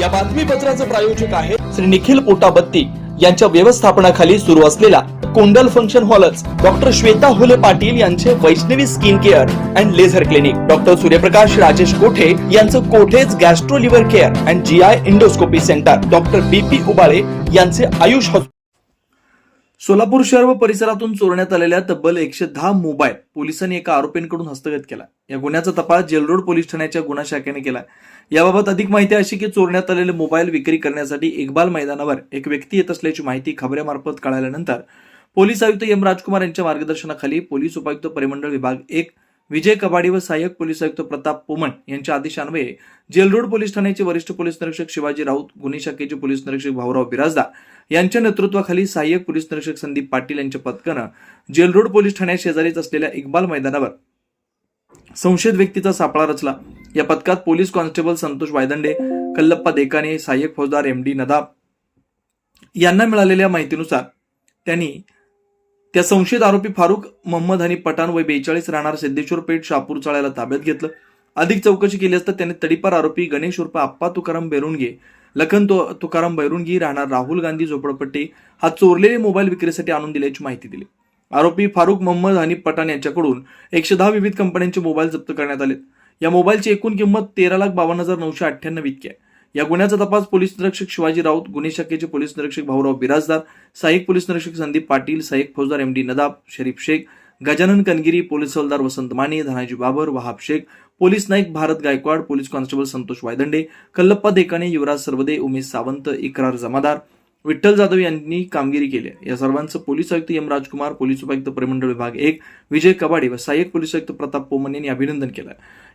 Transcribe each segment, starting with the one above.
या बातमीपत्राचे प्रायोजक आहे श्री निखिल पोटाबत्ती यांच्या व्यवस्थापनाखाली सुरू असलेला कोंडल फंक्शन हॉलच, डॉक्टर श्वेता होले पाटील यांचे Vaishnavi skin care and laser clinic, doctor Suryaprakash Rajesh Kothe यांचं Kothe's gastro liver care and GI endoscopy centre, doctor BP Ubale यांचे आयुष हॉस्पिटल. सोलापूर शहर व परिसरातून चोरण्यात आलेल्या तब्बल 110 मोबाईल पोलिसांनी एका आरोपींकडून हस्तगत केला. या गुन्ह्याचा तपास जेलरोड पोलीस ठाण्याच्या गुन्हा शाखेने केला. याबाबत अधिक माहिती अशी की चोरण्यात आलेले मोबाईल विक्री करण्यासाठी इक्बाल मैदानावर एक व्यक्ती येत असल्याची माहिती खबऱ्यामार्फत कळाल्यानंतर पोलीस आयुक्त एम राजकुमार यांच्या मार्गदर्शनाखाली पोलीस उपायुक्त परिमंडळ विभाग 1 विजय कबाडी व सहाय्यक पोलीस आयुक्त प्रताप पोमण यांच्या आदेशान्वये जेलरोड पोलीस ठाण्याचे वरिष्ठ पोलीस निरीक्षक शिवाजी राऊत, गुन्हे शाखेचे पोलीस निरीक्षक भाऊराव बिराजदार यांच्या नेतृत्वाखाली सहाय्यक पोलीस निरीक्षक संदीप पाटील यांच्या पथकानं जेलरोड पोलीस ठाण्याशेजारीच असलेल्या इक्बाल मैदानावर संशयित व्यक्तीचा सापळा रचला. या पथकात पोलीस कॉन्स्टेबल संतोष वायदंडे, कल्लप्पा देकाने, सहाय्यक फौजदार एमडी नदाब यांना मिळालेल्या माहितीनुसार त्यांनी त्या संशयित आरोपी फारुख मोहम्मद हनी पठाण वय 42 राहणार सिद्धेश्वर पेठ शहापूर चाळ्याला ताब्यात घेतलं. अधिक चौकशी केली असता त्यांनी तडीपार आरोपी गणेश उर्फ आप्पा तुकाराम बैरुंगे, लखन तुकाराम बैरुंगी राहणार राहुल गांधी झोपडपट्टी हा चोरलेले मोबाईल विक्रीसाठी आणून दिल्याची माहिती दिली. आरोपी फारुख मोहम्मद हनी पठाण यांच्याकडून 110 विविध कंपन्यांचे मोबाईल जप्त करण्यात आले. या मोबाईलची एकूण किंमत 13,52,998 इतकी आहे. या गुन्ह्याचा तपास पोलीस निरीक्षक शिवाजी राऊत, गुन्हे शाखेचे पोलीस निरीक्षक भाऊराव बिराजदार, सहाय्यक पोलीस निरीक्षक संदीप पाटील, सहाय्यक फौजदार एमडी नदाब, शरीफ शेख, गजानन कनगिरी, पोलीस हवालदार वसंत माने, धनाजी बाबर, वहाब शेख, पोलीस नाईक भारत गायकवाड, पोलीस कॉन्स्टेबल संतोष वायदंडे, कल्लप्पा देकाने, युवराज सरवदे, उमेश सावंत, इक्रार जमादार, विठ्ठल जाधव यांनी कामगिरी केली. या सर्वांचं पोलीस आयुक्त एम राजकुमार, पोलीस उपायुक्त परिमंडळ विभाग 1 विजय कबाडी व सहाय्यक पोलीस आयुक्त प्रताप पोमन यांनी अभिनंदन केलं.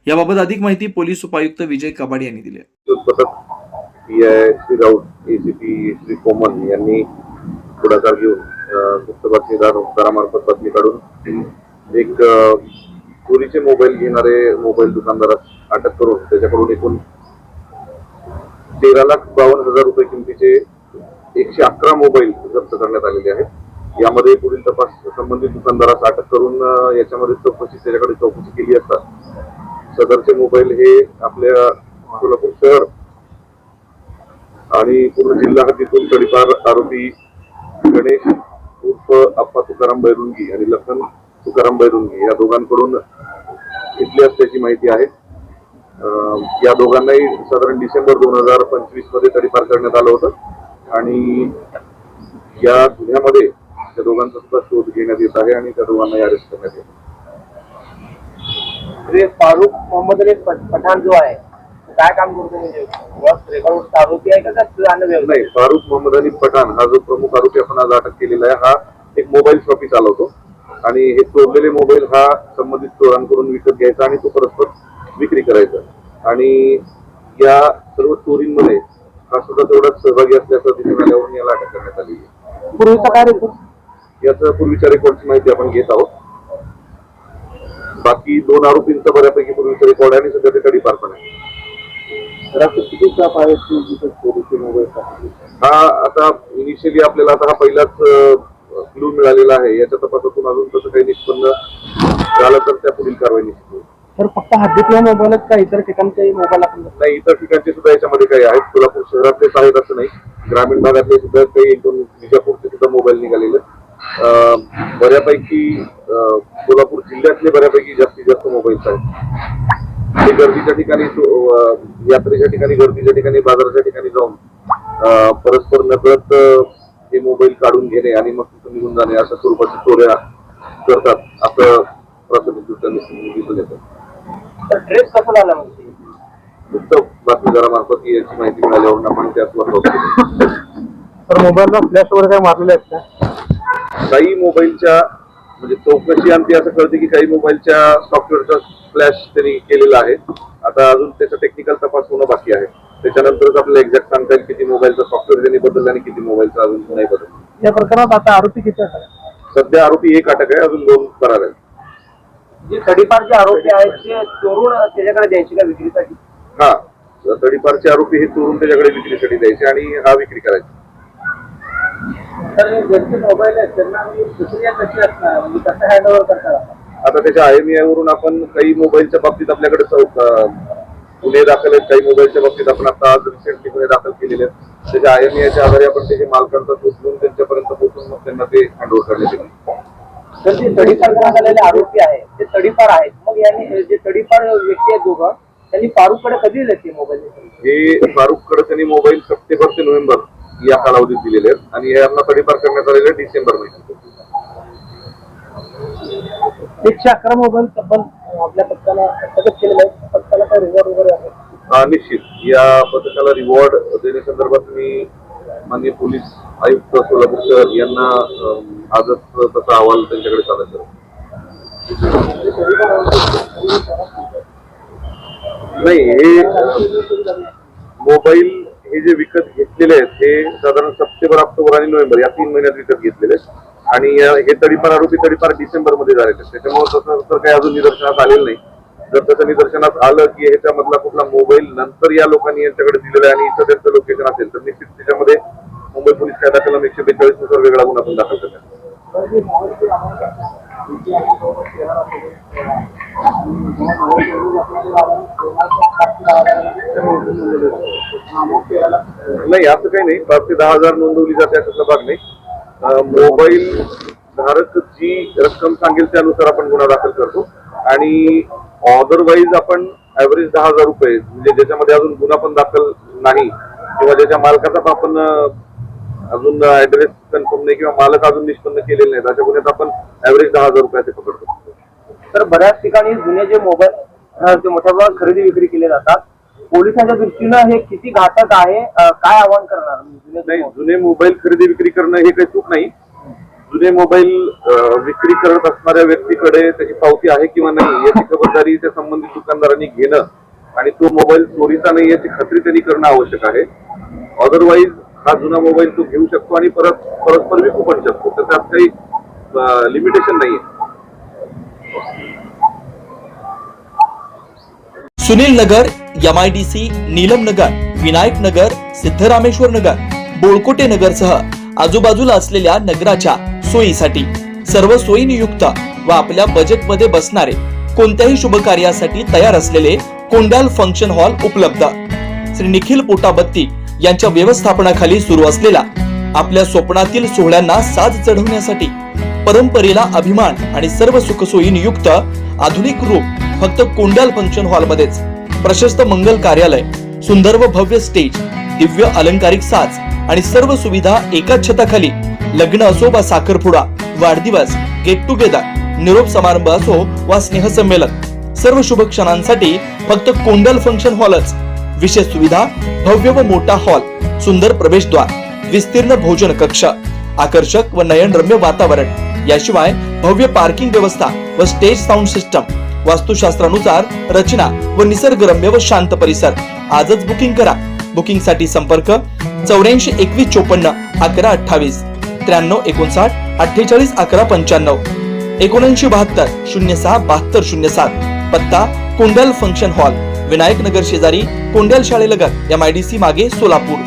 याबाबत अधिक माहिती पोलीस उपायुक्त विजय कबाडी यांनी दिली. श्री राऊत, एसीपी श्री पोमन यांनी पुढाकार घेऊन गुप्त बातमीदारामार्फत बातमी काढून एक चोरीचे मोबाईल घेणारे मोबाईल दुकानदारास अटक करून त्याच्याकडून एकूण 13,52,000 रुपये किमतीचे 111 मोबाईल जप्त करण्यात आलेले आहेत. यामध्ये पुढील तपास संबंधित दुकानदारास अटक करून याच्यामध्ये त्याच्याकडे चौकशी केली असता सदरचे मोबाईल हे आपल्या सोलापूर शहर आणि पूर्ण जिल्हा हद्दीतून तडीपार आरोपी गणेश उर्फ आप्पा तुकाराम बैरुंगी आणि लखन तुकाराम बैरुंगी या दोघांकडून घेतली असल्याची माहिती आहे. या दोघांनाही साधारण डिसेंबर 2025 मध्ये तडीपार करण्यात आलं होतं आणि या गुन्ह्यामध्ये त्या दोघांचा सुद्धा शोध घेण्यात येत आहे आणि त्या दोघांनाही अरेस्ट करण्यात येत. फारुख मोहम्मद अली पठाण जो आहे काय काम करतो म्हणजे आरोपी आहे का? नाही, फारुख मोहम्मद अली पठाण हा जो प्रमुख आरोपी आपण आज अटक केलेला आहे हा एक मोबाईल शॉपी चालवतो आणि हे चोरलेले मोबाईल हा संबंधित चोरांकडून विकत घ्यायचा आणि तो परस्पर विक्री करायचा आणि या सर्व चोरींमध्ये हा सुद्धा तेवढाच सहभागी असल्याचं दिसून आल्यावरून याला अटक करण्यात आली आहे. पूर्वीचा काय रेकॉर्ड? याचा पूर्वीच्या रेकॉर्डची माहिती आपण घेत आहोत. बाकी 2 आरोपींचा बऱ्यापैकी पूर्वीचा रेकॉर्ड आहे आणि सध्या ते तडीपार पण आहे. हा आता इनिशियली आपल्याला आता हा पहिलाच क्लू मिळालेला आहे. याच्या तपासातून अजून तसं काही निष्पन्न झालं तर त्या पुढील कारवाई निश्चित होईल. तर फक्त हद्दीतल्या मोबाईल का इतर ठिकाणचे मोबाईल आपण नाही, इतर ठिकाणचे सुद्धा याच्यामध्ये काही आहेत. सोलापूर शहरातलेच आहेत असं नाही, ग्रामीण भागातले सुद्धा काही 1-2 विजापूरचे सुद्धा मोबाईल निघालेले. बऱ्यापैकी सोलापूर जिल्ह्यातले बऱ्यापैकी जास्तीत जास्त मोबाईल्स आहेत. ते गर्दीच्या ठिकाणी, यात्रेच्या ठिकाणी, गर्दीच्या ठिकाणी, बाजाराच्या ठिकाणी जाऊन परस्पर नकळत हे मोबाईल काढून घेणे आणि मग तिथून निघून जाणे अशा स्वरूपाच्या चोऱ्या करतात असं प्राथमिकदृष्ट्या दिसून येतं. ट्रेस कसा झाला म्हणजे गुप्त बातमीदारामार्फत याची माहिती मिळाल्यावरून आपण त्यात तर मोबाईलला फ्लॅश वगैरे काय मारलेले आहेत का? काही मोबाईलच्या म्हणजे चौकशी आमची असं कळते की काही मोबाईलच्या सॉफ्टवेअरचा फ्लॅश त्यांनी केलेला आहे. आता अजून त्याचा टेक्निकल तपास होणं बाकी आहे. त्याच्यानंतरच आपल्याला एक्झॅक्ट सांगता येईल किती मोबाईलचा सॉफ्टवेअर त्यांनी बदलला आणि किती मोबाईलचा अजून नाही बदलला. या प्रकरणात आता आरोपी किती आहेत? सध्या आरोपी 1 अटक आहे, अजून 2 फरार आहेत. जे तडीपारचे आरोपी आहेत ते चोरून त्याच्याकडे द्यायचे का विक्रीसाठी? हा, तडीपारचे आरोपी हे चोरून त्याच्याकडे विक्रीसाठी द्यायचे आणि हा विक्री करायचा. तर ज्यांचे मोबाईल आहेत त्यांना प्रक्रिया कशी असणार म्हणजे कसं हँडओव्हर करतात? आता त्याच्या IMEI वरून आपण काही मोबाईलच्या बाबतीत आपल्याकडे गुन्हे दाखल आहेत. काही मोबाईलच्या बाबतीत आपण आता आज रिसेंटली गुन्हे दाखल केलेले आहेत. त्याच्या IMEIच्या आधारे आपण त्याचे मालकांचा शोध घेऊन त्यांच्यापर्यंत पोहोचून मग त्यांना ते हँडओव्हर करण्यात येईल. तर जे तडीपार करण्यात आलेले आरोपी आहेत ते तडीपार आहेत, मग यांनी जे तडीपार व्यक्ती आहेत दोघं त्यांनी फारुखकडे कधी दिले ते मोबाईल? हे फारुखकडे त्यांनी मोबाईल सप्टेंबर ते नोव्हेंबर या कालावधीत दिलेले आहेत आणि यांना तडीपार करण्यात आलेले डिसेंबर महिन्यात. 111 मोबाईल तब्बल आपल्या पथकाला अटक केलेले आहेत. पथकाला काय रिवॉर्ड वगैरे आहे? निश्चित या पथकाला रिवॉर्ड देण्यासंदर्भात मी माननीय पोलीस आयुक्त सोलापूर शहर यांना आजच तसा अहवाल त्यांच्याकडे सादर करू. नाही, हे मोबाईल हे जे विकत घेतलेले आहेत हे साधारण सप्टेंबर, ऑक्टोबर आणि नोव्हेंबर या 3 महिन्यात विकत घेतलेले आहेत आणि हे तडीपार आरोपी तडीपार डिसेंबर मध्ये झालेले आहेत. त्याच्यामुळे तसं तर काही अजून निदर्शनास आलेलं नाही. जर तसं निदर्शनास आलं की ह्याच्यामधला कुठला मोबाईल नंतर या लोकांनी यांच्याकडे दिलेला आहे आणि इथं त्यांचं लोकेशन असेल तर निश्चित त्याच्यामध्ये मुंबई पोलीस कायदा कलम 142 नुसार वेगळा गुन्हा आपण दाखल करण्यात. नाही, असं काही नाही. 5 ते 10,000 नोंदवली जाते असा भाग नाही. मोबाईल धारक जी रक्कम सांगेल त्यानुसार आपण गुन्हा दाखल करतो आणि अदरवाईज आपण ऍव्हरेज 10,000 रुपये म्हणजे ज्याच्यामध्ये अजून गुन्हा पण दाखल नाही किंवा ज्याच्या मालकाचा आपण अजून ऍड्रेस कन्फर्म नाही किंवा मालक अजून निष्पन्न केलेले नाहीत अशा गुन्ह्यात आपण ऍव्हरेज 10,000 रुपयाचे पकडतो. तर बऱ्याच ठिकाणी जुने जे मोबाईल ते मोठ्या प्रमाणात खरेदी विक्री केले जातात. पोलिसांच्या दृष्टीनं हे किती घातक आहे, काय आवाहन करणार? नाही, जुने मोबाईल खरेदी विक्री करणं हे काही चूक नाही. जुने मोबाईल विक्री करत असणाऱ्या व्यक्तीकडे त्याची पावती आहे किंवा नाही याची खबरदारी त्या संबंधित दुकानदारांनी घेणं आणि तो मोबाईल चोरीचा नाही याची खात्री त्यांनी करणं आवश्यक आहे. अदरवाईज हा जुना मोबाईल तो घेऊ शकतो आणि परस्पर विकू पण शकतो, तर त्यात काही लिमिटेशन नाहीये. सुनील नगर, MIDC, नीलम नगर, विनायक नगर, सिद्धरामेश्वर नगर, बोळकोटे नगर सह आजूबाजूला असलेल्या नगराच्या सोयीसाठी सर्व सोयीनियुक्त व आपल्या बजेटमध्ये बसणारे कोणत्याही शुभ कार्यासाठी तयार असलेले कोंडाल फंक्शन हॉल उपलब्ध. श्री निखिल पोटाबत्ती यांच्या व्यवस्थापनाखाली सुरू असलेला आपल्या स्वप्नातील सोहळ्यांना साज चढवण्यासाठी परंपरेला अभिमान आणि सर्व सुखसोयी नियुक्त आधुनिक रूप फक्त कोंडाल फंक्शन हॉल मध्येच. प्रशस्त मंगल कार्यालय, सुंदर व भव्य स्टेज, दिव्य अलंकारिक साज आणि सर्व सुविधा एकाच छताखाली. लग्न असो वा साखरपुडा, वाढदिवस, गेट टुगेदर, निरोप समारंभ असो वा स्नेहसंमेलन, सर्व शुभ क्षणांसाठी फक्त कोंडाल फंक्शन हॉलच. विशेष सुविधा, भव्य व मोठा हॉल, सुंदर प्रवेशद्वार, विस्तीर्ण भोजन कक्ष, आकर्षक व नयनरम्य वातावरण, याशिवाय भव्य पार्किंग व्यवस्था व स्टेज साऊंड सिस्टम, वास्तुशास्त्रानुसार रचना व निसर्गरम्य व शांत परिसर. आजच बुकिंग करा. बुकिंग साठी संपर्क 84 21 54 11 28 93 59 48 11 95 79 72 06 72 07. पत्ता कोंडाल फंक्शन हॉल, विनायक नगर शेजारी, कोंडाल शाळेलगत, MIDC मागे, सोलापूर.